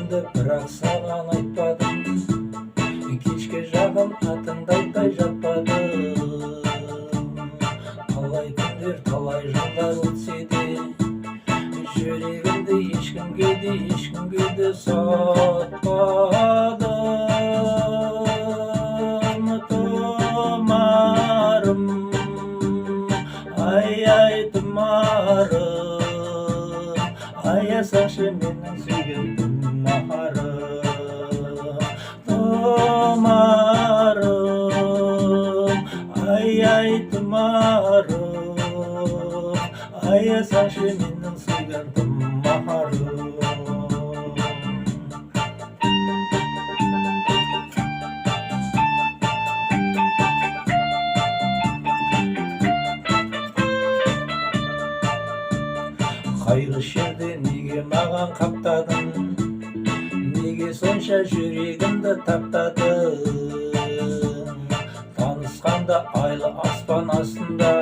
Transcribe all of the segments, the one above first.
жүрегімді бірақ саған айтпадым, кешке жақын атыңды айтпай жатпадым. Талай күндер талай жылдар өтсе де, жүрегімді ешкімге де сатпадым. Тұмарым, ай тұмарым, аясаңшы менің сүйген тұмарым. Тұмарым, ай тұмарым, аясаңшы менің сүйген тұмарым. Қайғы шерде неге маған қаптадың, неге сонша жүрегімді таптадың? Танысқанда айлы аспан астында,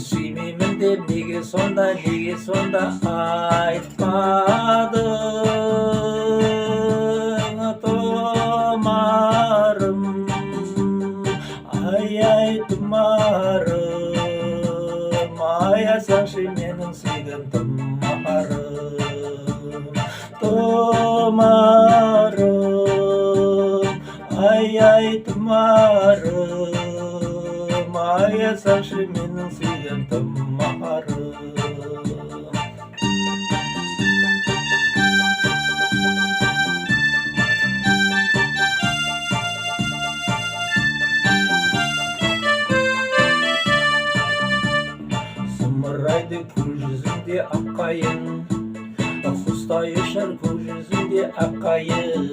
сүймеймін деп неге сонда айтпадың? Тұмарым, ай тұмарым, аясаңшы менің сүйген тұмарым. Тұмарым, ай тұмарым, аясаңшы менің сүйген тұмарым. Зымырайды көк жүзінде аққайың, құстай ұшар көк жүзінде аққайың.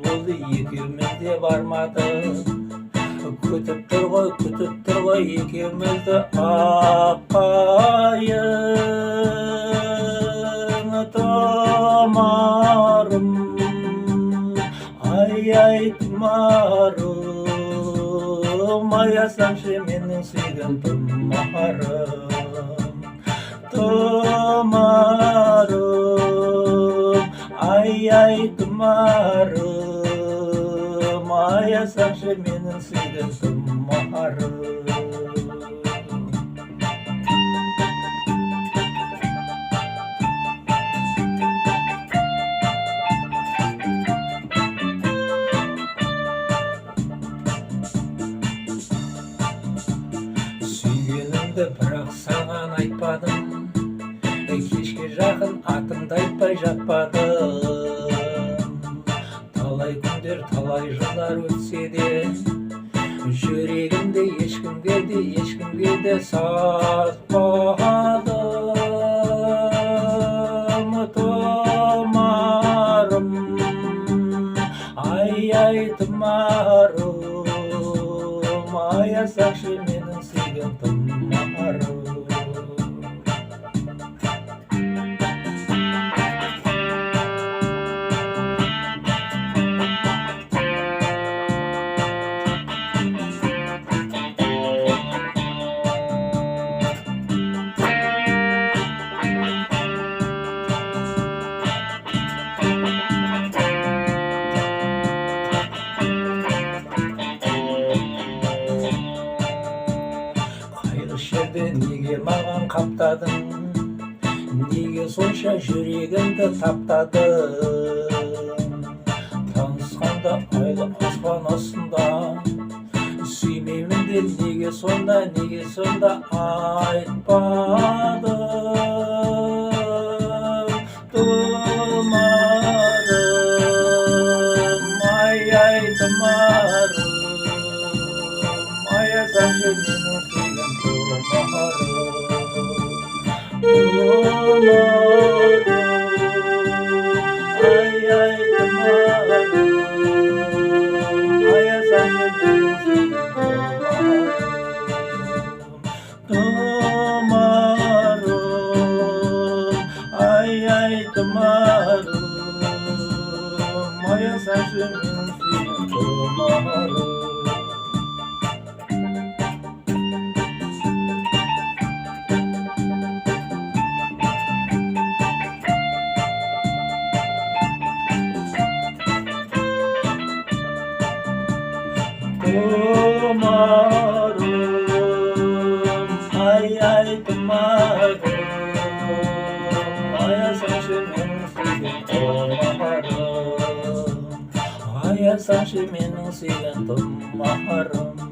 Болды екеумізде бармады, күтіп тұр ғой екеумізді аққайың. Тұмарым, ай тұмарым, аясаңшы менің сүйген тұмарым. Тұмарым, ай тұмарым, аясаңшы менің сүйген тұмарым. Сүйгенімді бірақ саған айтпадым, кешке жақын атыңды айтпай жатпадым. Талай күндер талай жылдар өтсе де, жүрегімді ешкімге де сатпадым. Тұмарым, ай тұмарым, аясаңшы менің сүйген тұмарым. Шерде неге маған қаптадың, неге сонша жүрегімді таптадың? Танысқанда айлы аспан астында, сүймеймін деп неге сонда айтпадың? Тұмарым, ай тұмарым, аясаңшы менің сүйген тұмарым. Тұмарым, ай тұмарым, аясаңшы менің сүйген тұмарым. Тұмарым, ай тұмарым, аясаңшы менің сүйген тұмарым. Tumarım, ay ay tumarım, aya saçımın silin tumarım, aya saçımın silin tumarım.